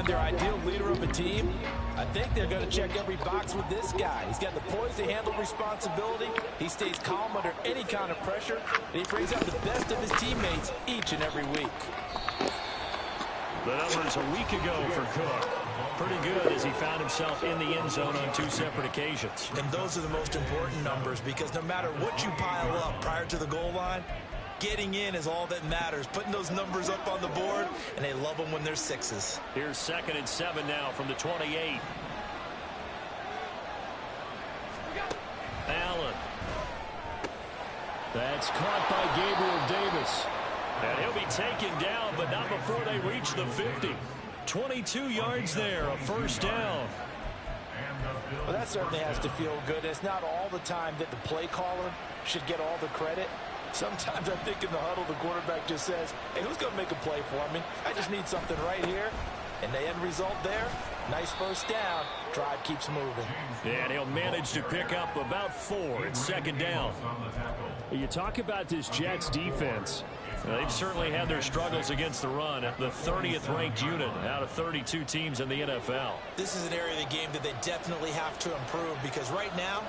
find their ideal leader of a team, I think they're going to check every box with this guy. He's got the poise to handle responsibility. He stays calm under any kind of pressure, and he brings out the best of his teammates each and every week. The numbers a week ago for Cook. Pretty good as he found himself in the end zone on 2 separate occasions. And those are the most important numbers because no matter what you pile up prior to the goal line, getting in is all that matters. Putting those numbers up on the board, and they love them when they're 6s. Here's 2nd and 7 now from the 28. Allen. That's caught by Gabriel Davis. And he'll be taken down, but not before they reach the 50. 22 yards there, a first down. Well, that certainly has to feel good. It's not all the time that the play caller should get all the credit. Sometimes I think in the huddle, the quarterback just says, hey, who's going to make a play for me? I just need something right here. And the end result there, nice first down. Drive keeps moving. And he'll manage to pick up about 4. It's 2nd down. You talk about this Jets defense. They've certainly had their struggles against the run. The 30th ranked unit out of 32 teams in the NFL. This is an area of the game that they definitely have to improve because right now,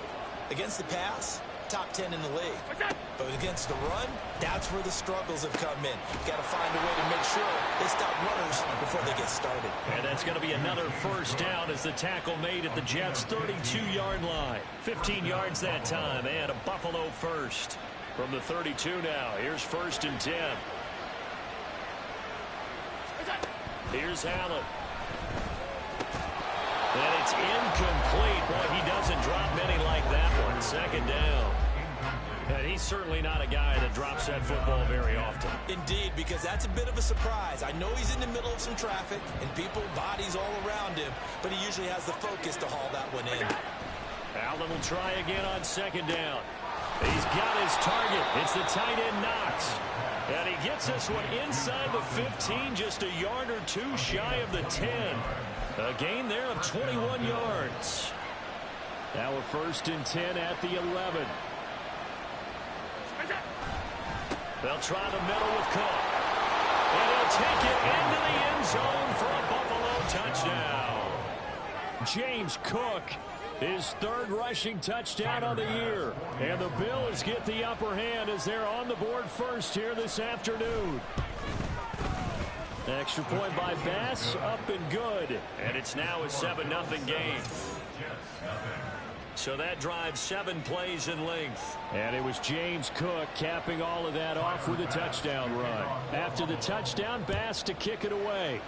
against the pass, top 10 in the league. But against the run, that's where the struggles have come in. Got to find a way to make sure they stop runners before they get started. And that's going to be another first down as the tackle made at the Jets' 32-yard line. 15 yards that time and a Buffalo first. From the 32 now, here's 1st and 10. Here's Allen. And it's incomplete. Boy, he doesn't drop many like that one. 2nd down. And he's certainly not a guy that drops that football very often. Indeed, because that's a bit of a surprise. I know he's in the middle of some traffic and people, bodies all around him, but he usually has the focus to haul that one in. Allen will try again on 2nd down. He's got his target. It's the tight end Knox. And he gets this one inside the 15, just a yard or 2 shy of the 10. A gain there of 21 yards. Now a 1st and 10 at the 11. They'll try the middle with Cook. And he'll take it into the end zone for a Buffalo touchdown. James Cook, his 3rd rushing touchdown on the year. And the Bills get the upper hand as they're on the board first here this afternoon. Extra point by Bass, up and good. And it's now a 7-0 game. So that drives 7 plays in length. And it was James Cook capping all of that off with a touchdown run. After the touchdown, Bass to kick it away.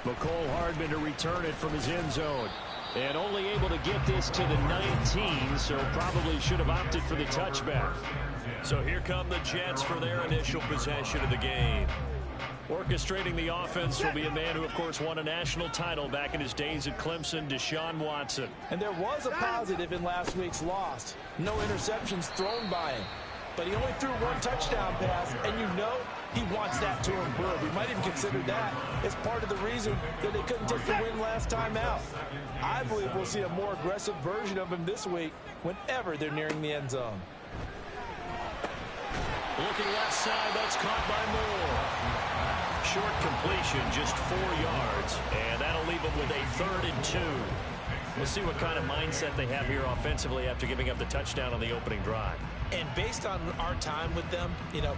McCole Hardman to return it from his end zone. And only able to get this to the 19, so probably should have opted for the touchback. So here come the Jets for their initial possession of the game. Orchestrating the offense will be a man who, of course, won a national title back in his days at Clemson, Deshaun Watson. And there was a positive in last week's loss. No interceptions thrown by him. But he only threw 1 touchdown pass, and you know he wants that to improve. We might even consider that as part of the reason that they couldn't take the win last time out. I believe we'll see a more aggressive version of him this week whenever they're nearing the end zone. Looking left side, that's caught by Moore. Short completion, just 4 yards, and that'll leave them with a 3rd and 2. We'll see what kind of mindset they have here offensively after giving up the touchdown on the opening drive. And based on our time with them,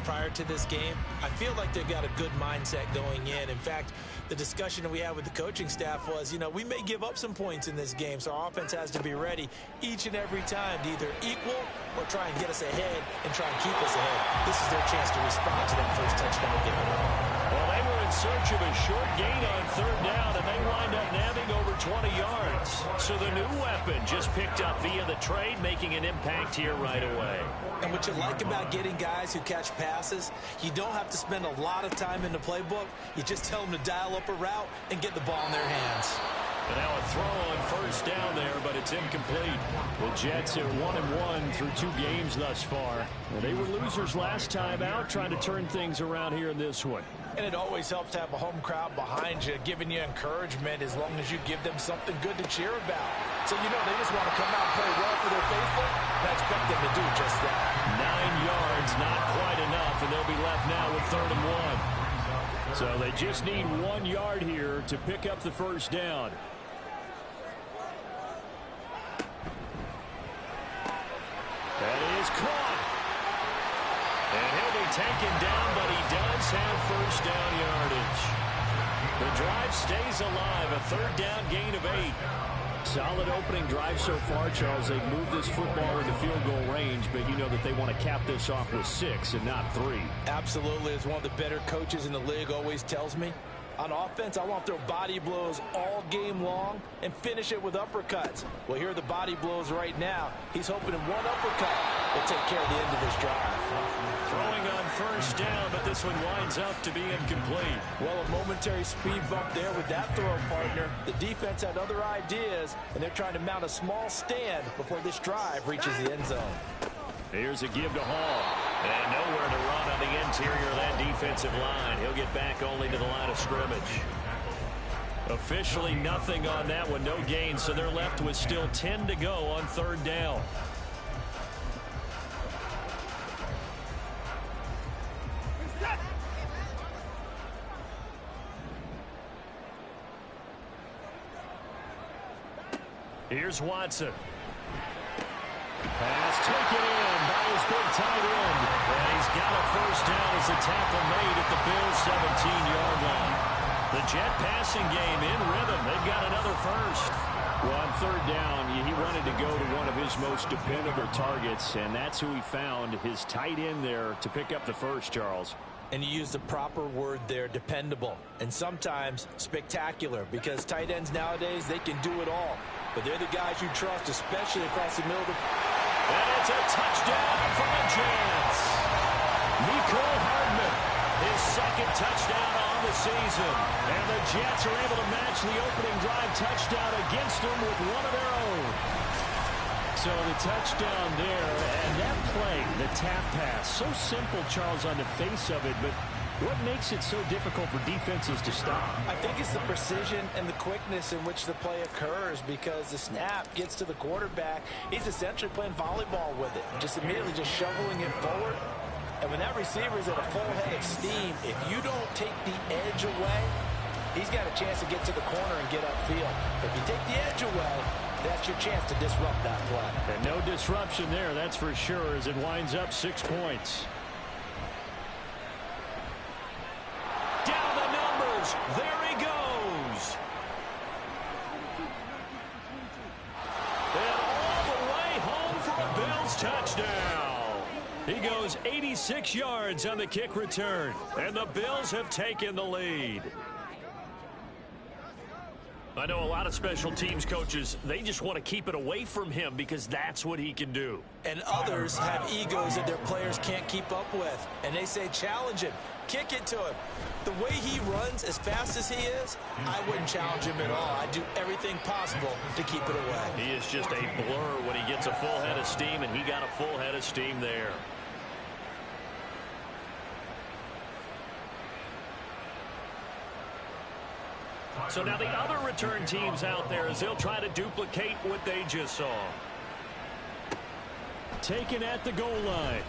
prior to this game, I feel like they've got a good mindset going in. In fact, the discussion that we had with the coaching staff was, we may give up some points in this game, so our offense has to be ready each and every time to either equal or try and get us ahead and try and keep us ahead. This is their chance to respond to that first touchdown given up. Well, they were in search of a short gain on 3rd down, and they wind up nabbing over 20 yards. So the new weapon just picked up via the trade, making an impact here right away. And what you like about getting guys who catch passes, you don't have to spend a lot of time in the playbook. You just tell them to dial up a route and get the ball in their hands. And now a throw on 1st down there, but it's incomplete. The Jets are 1-1 through 2 games thus far. They were losers last time out, trying to turn things around here in this one. And it always helps to have a home crowd behind you, giving you encouragement as long as you give them something good to cheer about. So, they just want to come out and play well for their faithful, and I expect them to do just that. 9 yards, not quite enough, and they'll be left now with 3rd and 1. So they just need 1 yard here to pick up the first down. That is caught. And he'll be taken down, but he does have first down yardage. The drive stays alive, a third down gain of 8. Solid opening drive so far, Charles. They've moved this football into field goal range, but you know that they want to cap this off with 6 and not 3. Absolutely. As one of the better coaches in the league always tells me, on offense, I want to throw body blows all game long and finish it with uppercuts. Well, here are the body blows right now. He's hoping in one uppercut will take care of the end of this drive. Throwing on first down, but this one winds up to be incomplete. Well, a momentary speed bump there with that throw, partner. The defense had other ideas, and they're trying to mount a small stand before this drive reaches the end zone. Here's a give to Hall. And nowhere to run on the interior of that defensive line. He'll get back only to the line of scrimmage. Officially nothing on that one, no gain, so they're left with still 10 to go on third down. Here's Watson. Pass taken in by his big tight end. And he's got a first down as the tackle made at the Bills' 17-yard line. The Jet passing game in rhythm. They've got another first. Well, on third down, he wanted to go to one of his most dependable targets, and that's who he found, his tight end there, to pick up the first, Charles. And you use the proper word there, dependable, and sometimes spectacular, because tight ends nowadays, they can do it all. But they're the guys you trust, especially across the middle of the... And it's a touchdown for the Jets. Mecole Hardman, his second touchdown on the season. And the Jets are able to match the opening drive touchdown against them with one of their own. So the touchdown there, and that play, the tap pass, so simple, Charles, on the face of it, but what makes it so difficult for defenses to stop? I think it's the precision and the quickness in which the play occurs, because the snap gets to the quarterback. He's essentially playing volleyball with it, just immediately just shoveling it forward. And when that receiver is at a full head of steam, if you don't take the edge away, he's got a chance to get to the corner and get upfield. If you take the edge away, that's your chance to disrupt that play. And no disruption there, that's for sure, as it winds up 6 points. Down the numbers. There he goes. And all the way home for a Bills touchdown. He goes 86 yards on the kick return. And the Bills have taken the lead. I know a lot of special teams coaches, they just want to keep it away from him because that's what he can do. And others have egos that their players can't keep up with. And they say, challenge him, kick it to him. The way he runs as fast as he is, I wouldn't challenge him at all. I'd do everything possible to keep it away. He is just a blur when he gets a full head of steam, and he got a full head of steam there. So now the other return teams out there as they'll try to duplicate what they just saw. Taken at the goal line.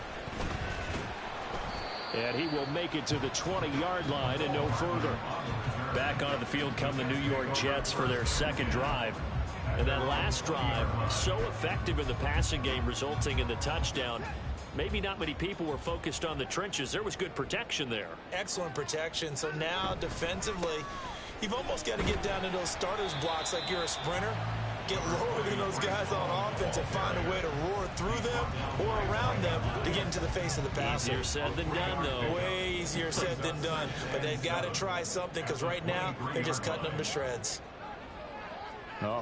And he will make it to the 20-yard line and no further. Back onto the field come the New York Jets for their second drive. And that last drive, so effective in the passing game, resulting in the touchdown. Maybe not many people were focused on the trenches. There was good protection there. Excellent protection. So now defensively, you've almost got to get down to those starters blocks like you're a sprinter. Get lower than those guys on offense and find a way to roar through them or around them to get into the face of the passer. Easier said than done, though. Way easier said than done. But they've got to try something, because right now they're just cutting them to shreds.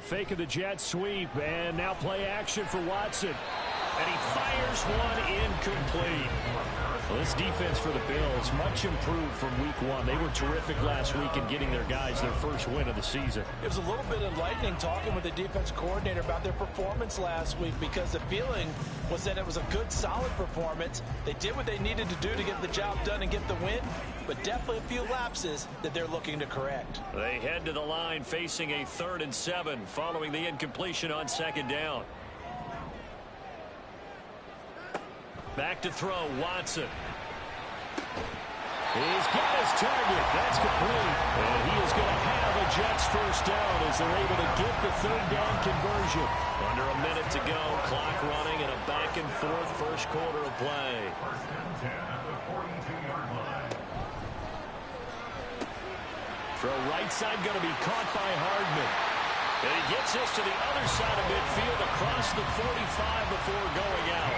Fake of the jet sweep, and now play action for Watson. And he fires one incomplete. Well, this defense for the Bills, much improved from week one. They were terrific last week in getting their guys their first win of the season. It was a little bit enlightening talking with the defense coordinator about their performance last week, because the feeling was that it was a good, solid performance. They did what they needed to do to get the job done and get the win, but definitely a few lapses that they're looking to correct. They head to the line facing a 3rd and 7 following the incompletion on second down. Back to throw, Watson. He's got his target. That's complete. And he is going to have a Jets first down as they're able to get the third down conversion. Under a minute to go. Clock running and a back-and-forth first quarter of play. First and 10 at the 42-yard line. Throw right side going to be caught by Hardman. And he gets this to the other side of midfield across the 45 before going out.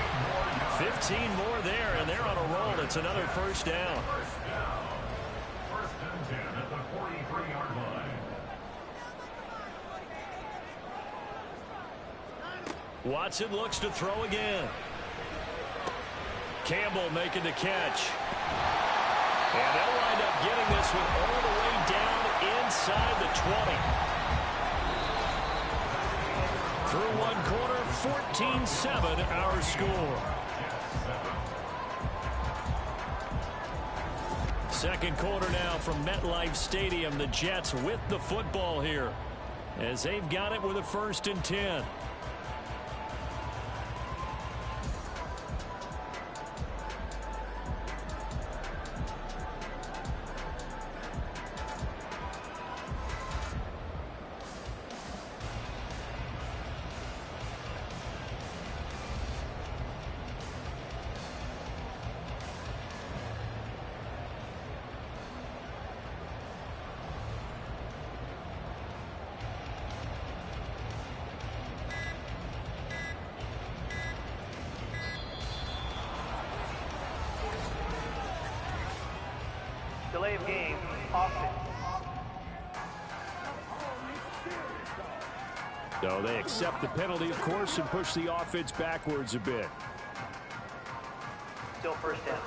15 more there, and they're on a roll. It's another first down. First and 10 at the 43-yard line. Watson looks to throw again. Campbell making the catch. And they'll wind up getting this one all the way down inside the 20. Through one quarter, 14-7 our score. Second quarter now from MetLife Stadium. The Jets with the football here as they've got it with a 1st and 10. Delay of game, offense. So they accept the penalty, of course, and push the offense backwards a bit. Still first down.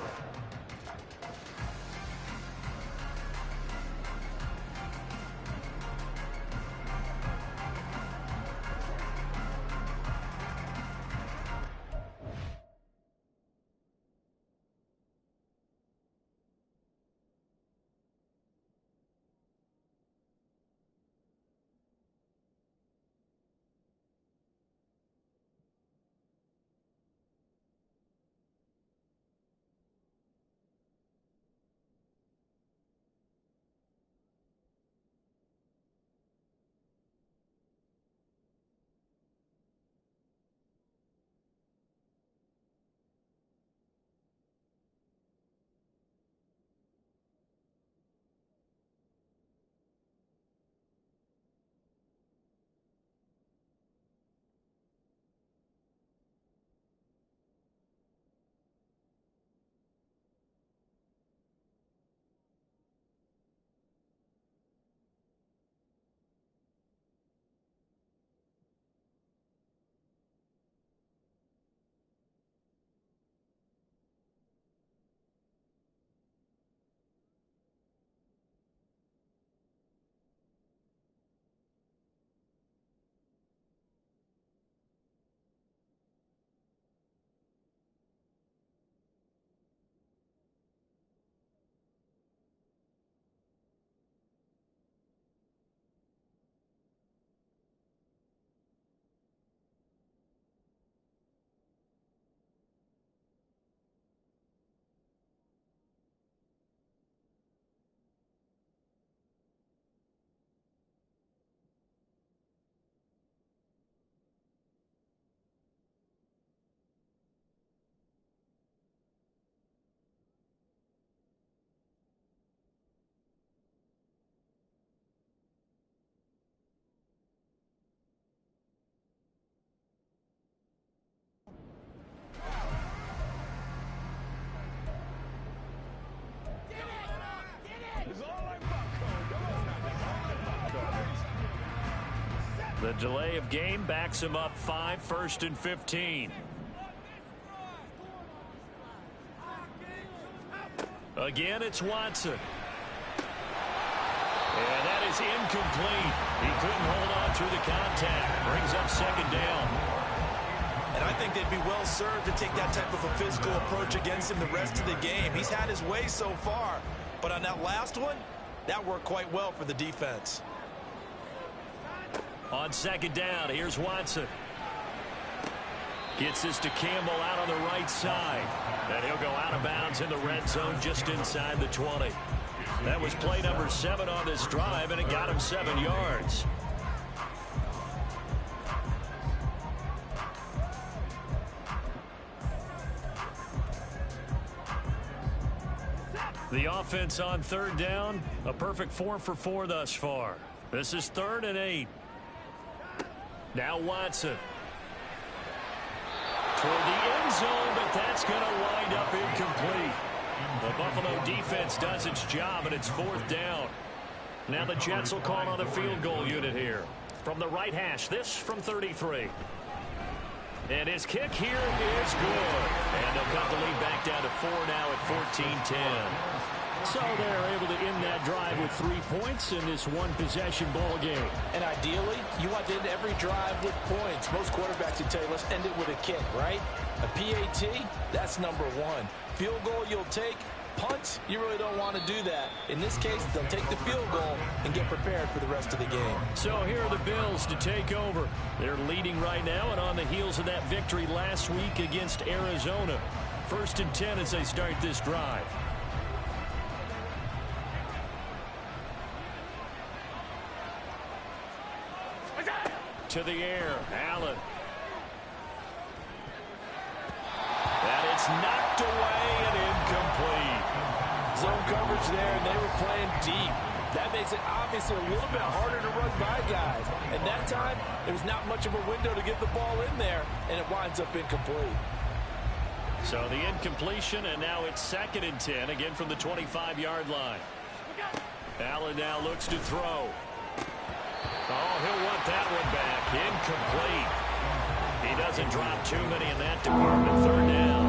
The delay of game backs him up 5, 1st and 15. Again, it's Watson. And that is incomplete. He couldn't hold on through the contact. Brings up 2nd down. And I think they'd be well served to take that type of a physical approach against him the rest of the game. He's had his way so far. But on that last one, that worked quite well for the defense. On 2nd down, here's Watson. Gets this to Campbell out on the right side. And he'll go out of bounds in the red zone just inside the 20. That was play number 7 on this drive, and it got him 7 yards. The offense on 3rd down, a perfect 4 for 4 thus far. This is 3rd and 8. Now Watson. Toward the end zone, but that's going to wind up incomplete. The Buffalo defense does its job, and it's 4th down. Now the Jets will call on the field goal unit here. From the right hash, this from 33. And his kick here is good. And they'll cut the lead back down to 4 now at 14-10. So they're able to end that drive with 3 points in this one-possession ball game. And ideally, you want to end every drive with points. Most quarterbacks would tell you, let's end it with a kick, right? A PAT, that's number 1. Field goal you'll take. Punts, you really don't want to do that. In this case, they'll take the field goal and get prepared for the rest of the game. So here are the Bills to take over. They're leading right now and on the heels of that victory last week against Arizona. 1st and 10 as they start this drive. To the air, Allen. And it's knocked away and incomplete. Zone coverage there, and they were playing deep. That makes it obviously a little bit harder to run by guys. And that time, there was not much of a window to get the ball in there, and it winds up incomplete. So the incompletion, and now it's 2nd and 10, again from the 25-yard line. Allen now looks to throw. Oh, he'll want that one back. Incomplete. He doesn't drop too many in that department. 3rd down.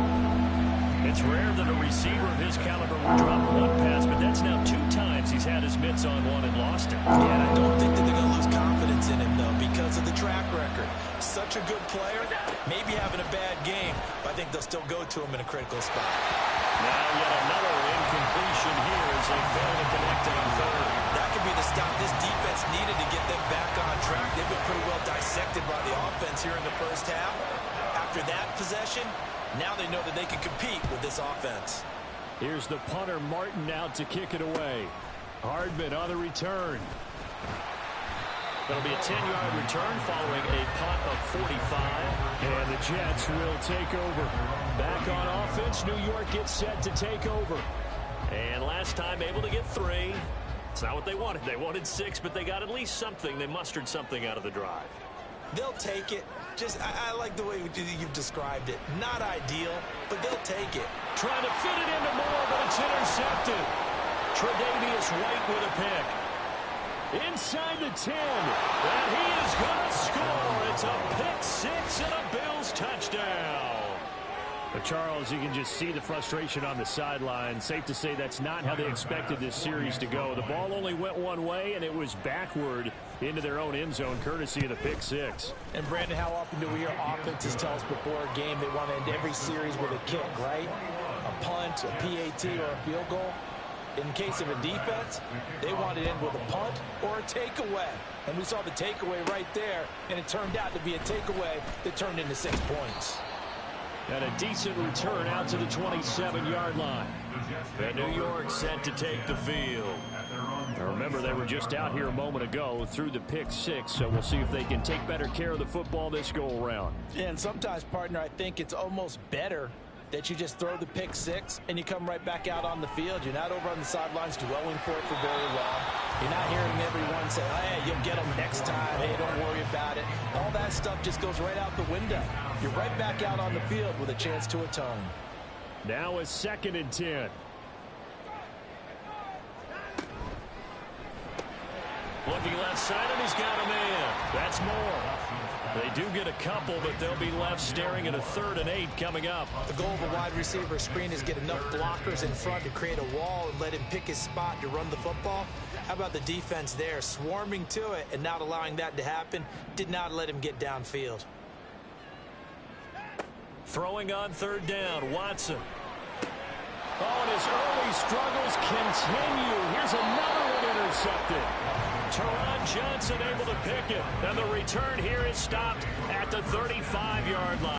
It's rare that a receiver of his caliber would drop one pass, but that's now 2 times he's had his mitts on one and lost it. Yeah, and I don't think that they're going to lose confidence in him, though, because of the track record. Such a good player, maybe having a bad game, but I think they'll still go to him in a critical spot. Now yet another incompletion here as they fail to connect on 3rd. That could be the stop this defense needed to get them back on track. They've been pretty well dissected by the offense here in the first half. After that possession, now they know that they can compete with this offense. Here's the punter, Martin, out to kick it away. Hardman on the return. It'll be a 10-yard return following a punt of 45. And the Jets will take over. Back on offense, New York gets set to take over. And last time able to get 3. It's not what they wanted. They wanted 6, but they got at least something. They mustered something out of the drive. They'll take it. I like the way you've described it. Not ideal, but they'll take it. Trying to fit it into Moore, but it's intercepted. Tre'Davious White with a pick. Inside the 10. And he is going to score. It's a pick 6 and a Bills touchdown. But Charles, you can just see the frustration on the sideline. Safe to say that's not how they expected this series to go. The ball only went one way, and it was backward into their own end zone, courtesy of the pick 6. And, Brandon, how often do we hear offenses tell us before a game they want to end every series with a kick, right? A punt, a PAT, or a field goal. In case of a defense, they want to end with a punt or a takeaway. And we saw the takeaway right there, and it turned out to be a takeaway that turned into 6 points. And a decent return out to the 27-yard line. And New York set to take the field. Now remember, they were just out here a moment ago through the pick 6, so we'll see if they can take better care of the football this go-around. Yeah, and sometimes, partner, I think it's almost better that you just throw the pick 6 and you come right back out on the field. You're not over on the sidelines dwelling for it for very long. You're not hearing everyone say, hey, you'll get them next time. Hey, don't worry about it. All that stuff just goes right out the window. You're right back out on the field with a chance to atone. Now a 2nd and 10. Looking left side, and he's got a man. That's Moore. They do get a couple, but they'll be left staring at a 3rd and 8 coming up. The goal of a wide receiver screen is get enough blockers in front to create a wall and let him pick his spot to run the football. How about the defense there, swarming to it and not allowing that to happen? Did not let him get downfield. Throwing on 3rd down, Watson. Oh, and his early struggles continue. Here's another one intercepted. Teron Johnson able to pick it. And the return here is stopped at the 35-yard line.